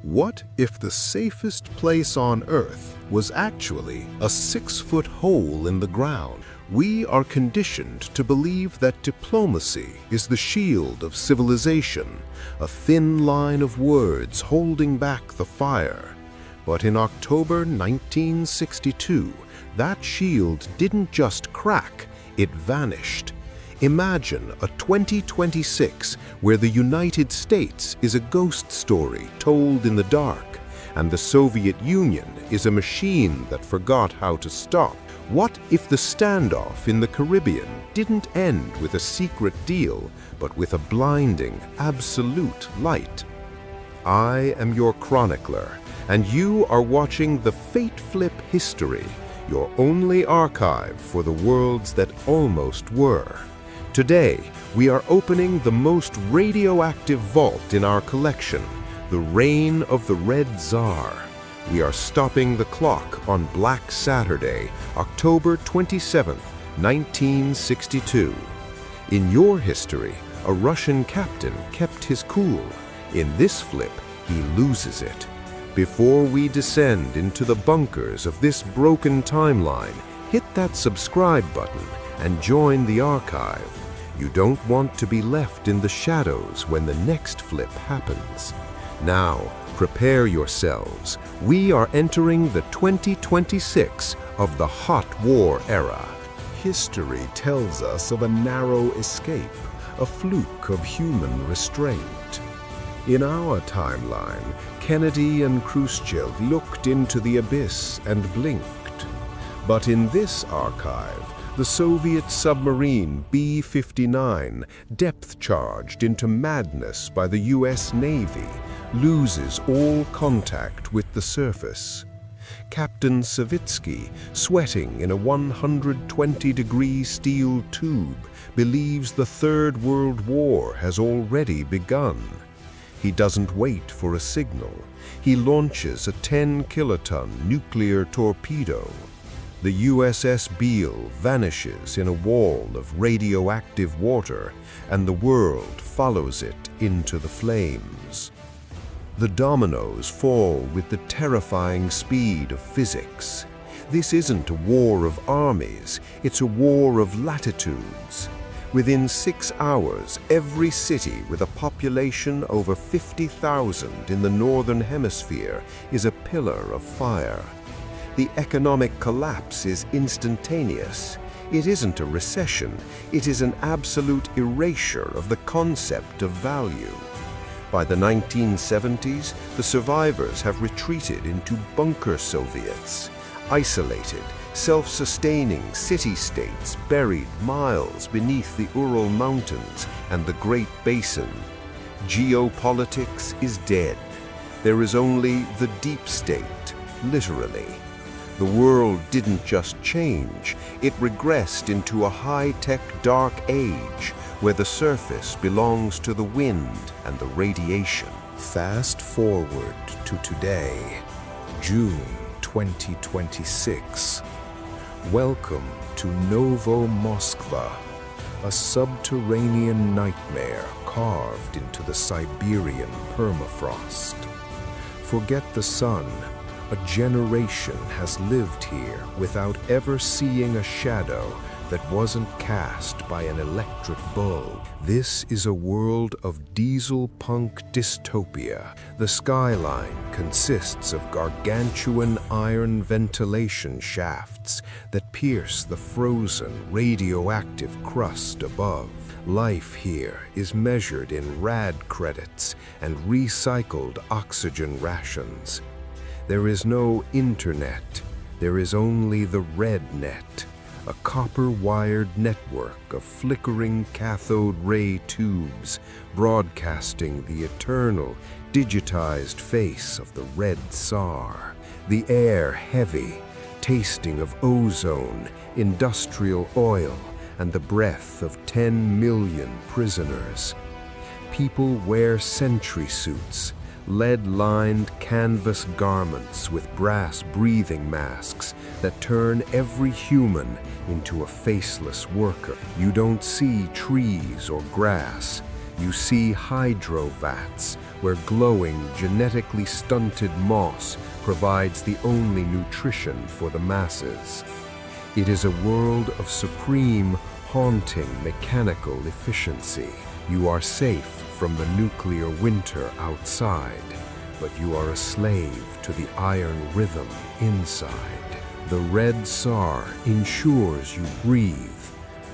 What if the safest place on Earth was actually a 6-foot hole in the ground? We are conditioned to believe that diplomacy is the shield of civilization, a thin line of words holding back the fire. But in October 1962, that shield didn't just crack, it vanished. Imagine a 2026 where the United States is a ghost story told in the dark, and the Soviet Union is a machine that forgot how to stop. What if the standoff in the Caribbean didn't end with a secret deal, but with a blinding, absolute light? I am your chronicler, and you are watching the Fate Flip History, your only archive for the worlds that almost were. Today, we are opening the most radioactive vault in our collection, the reign of the Red Tsar. We are stopping the clock on Black Saturday, October 27, 1962. In your history, a Russian captain kept his cool. In this flip, he loses it. Before we descend into the bunkers of this broken timeline, hit that subscribe button and join the archive. You don't want to be left in the shadows when the next flip happens. Now, prepare yourselves. We are entering the 2026 of the hot war era. History tells us of a narrow escape, a fluke of human restraint. In our timeline, Kennedy and Khrushchev looked into the abyss and blinked. But in this archive, the Soviet submarine B-59, depth-charged into madness by the U.S. Navy, loses all contact with the surface. Captain Savitsky, sweating in a 120-degree steel tube, believes the Third World War has already begun. He doesn't wait for a signal. He launches a 10-kiloton nuclear torpedo. The USS Beale vanishes in a wall of radioactive water, and the world follows it into the flames. The dominoes fall with the terrifying speed of physics. This isn't a war of armies, it's a war of latitudes. Within 6 hours, every city with a population over 50,000 in the Northern Hemisphere is a pillar of fire. The economic collapse is instantaneous. It isn't a recession, it is an absolute erasure of the concept of value. By the 1970s, the survivors have retreated into bunker Soviets, isolated, self-sustaining city-states buried miles beneath the Ural Mountains and the Great Basin. Geopolitics is dead. There is only the deep state, literally. The world didn't just change, it regressed into a high-tech dark age where the surface belongs to the wind and the radiation. Fast forward to today, June 2026. Welcome to Novo-Moskva, a subterranean nightmare carved into the Siberian permafrost. Forget the sun. A generation has lived here without ever seeing a shadow that wasn't cast by an electric bulb. This is a world of diesel-punk dystopia. The skyline consists of gargantuan iron ventilation shafts that pierce the frozen radioactive crust above. Life here is measured in rad credits and recycled oxygen rations. There is no internet, there is only the red net, a copper-wired network of flickering cathode ray tubes broadcasting the eternal, digitized face of the Red Tsar. The air heavy, tasting of ozone, industrial oil, and the breath of 10 million prisoners. People wear sentry suits, lead-lined canvas garments with brass breathing masks that turn every human into a faceless worker. You don't see trees or grass. You see hydro vats, where glowing, genetically stunted moss provides the only nutrition for the masses. It is a world of supreme, haunting mechanical efficiency. You are safe from the nuclear winter outside, but you are a slave to the iron rhythm inside. The Red Tsar ensures you breathe,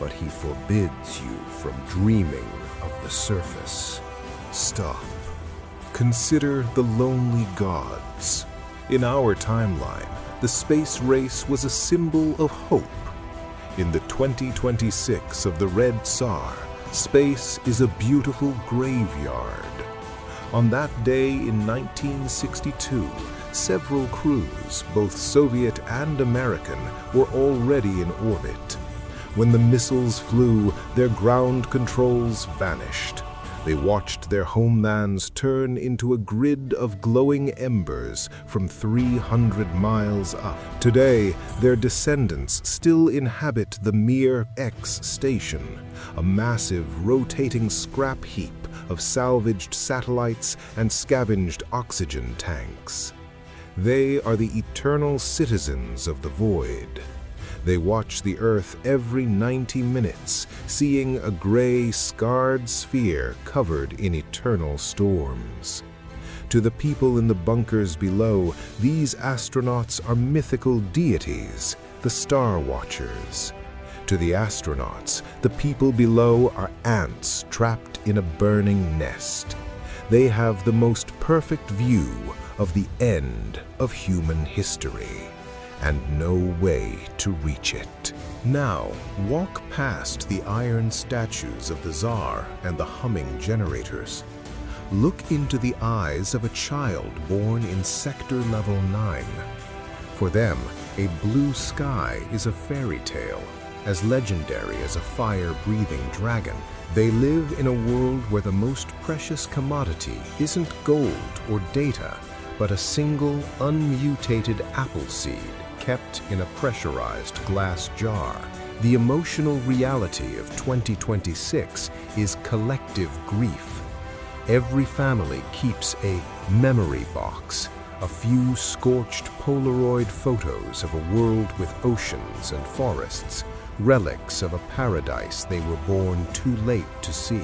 but he forbids you from dreaming of the surface. Stop. Consider the lonely gods. In our timeline, the space race was a symbol of hope. In the 2026 of the Red Tsar, space is a beautiful graveyard. On that day in 1962, several crews, both Soviet and American, were already in orbit. When the missiles flew, their ground controls vanished. They watched their homelands turn into a grid of glowing embers from 300 miles up. Today, their descendants still inhabit the Mir X station, a massive rotating scrap heap of salvaged satellites and scavenged oxygen tanks. They are the eternal citizens of the void. They watch the Earth every 90 minutes, seeing a gray, scarred sphere covered in eternal storms. To the people in the bunkers below, these astronauts are mythical deities, the Star Watchers. To the astronauts, the people below are ants trapped in a burning nest. They have the most perfect view of the end of human history, and no way to reach it. Now, walk past the iron statues of the Tsar and the humming generators. Look into the eyes of a child born in Sector Level 9. For them, a blue sky is a fairy tale, as legendary as a fire-breathing dragon. They live in a world where the most precious commodity isn't gold or data, but a single, unmutated apple seed kept in a pressurized glass jar. The emotional reality of 2026 is collective grief. Every family keeps a memory box, a few scorched Polaroid photos of a world with oceans and forests, relics of a paradise they were born too late to see.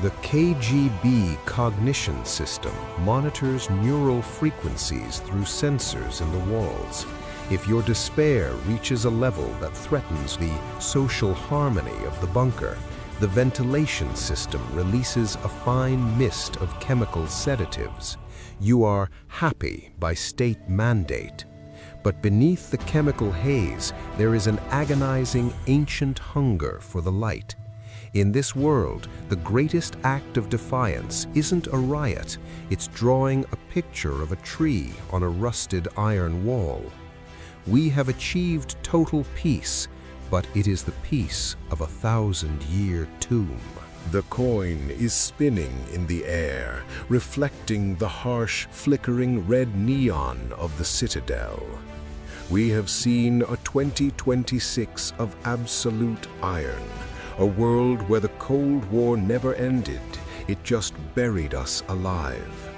The KGB cognition system monitors neural frequencies through sensors in the walls. If your despair reaches a level that threatens the social harmony of the bunker, the ventilation system releases a fine mist of chemical sedatives. You are happy by state mandate. But beneath the chemical haze, there is an agonizing ancient hunger for the light. In this world, the greatest act of defiance isn't a riot, it's drawing a picture of a tree on a rusted iron wall. We have achieved total peace, but it is the peace of a 1,000-year tomb. The coin is spinning in the air, reflecting the harsh, flickering red neon of the citadel. We have seen a 2026 of absolute iron, a world where the Cold War never ended, it just buried us alive.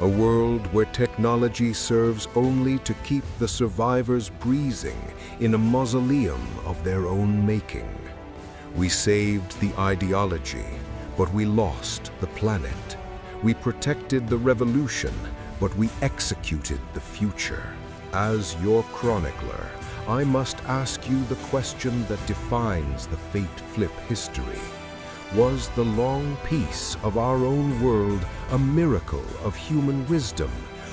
A world where technology serves only to keep the survivors breathing in a mausoleum of their own making. We saved the ideology, but we lost the planet. We protected the revolution, but we executed the future. As your chronicler, I must ask you the question that defines the fate flip history. Was the long peace of our own world a miracle of human wisdom,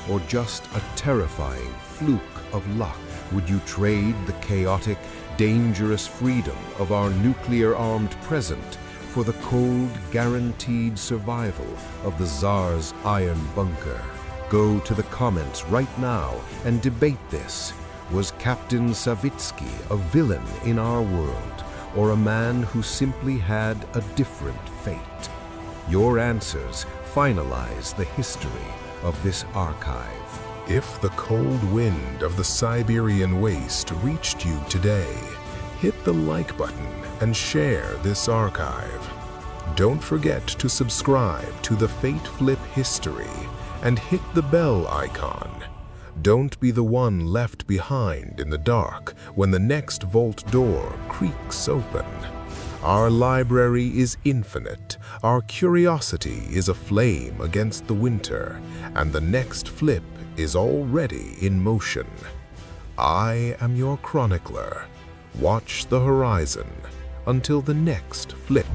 or just a terrifying fluke of luck? Would you trade the chaotic, dangerous freedom of our nuclear-armed present for the cold, guaranteed survival of the Tsar's iron bunker? Go to the comments right now and debate this. Was Captain Savitsky a villain in our world, or a man who simply had a different fate? Your answers finalize the history of this archive. If the cold wind of the Siberian waste reached you today, hit the like button and share this archive. Don't forget to subscribe to the Fate Flip History and hit the bell icon. Don't be the one left behind in the dark when the next vault door creaks open. Our library is infinite, our curiosity is aflame against the winter, and the next flip is already in motion. I am your chronicler. Watch the horizon until the next flip.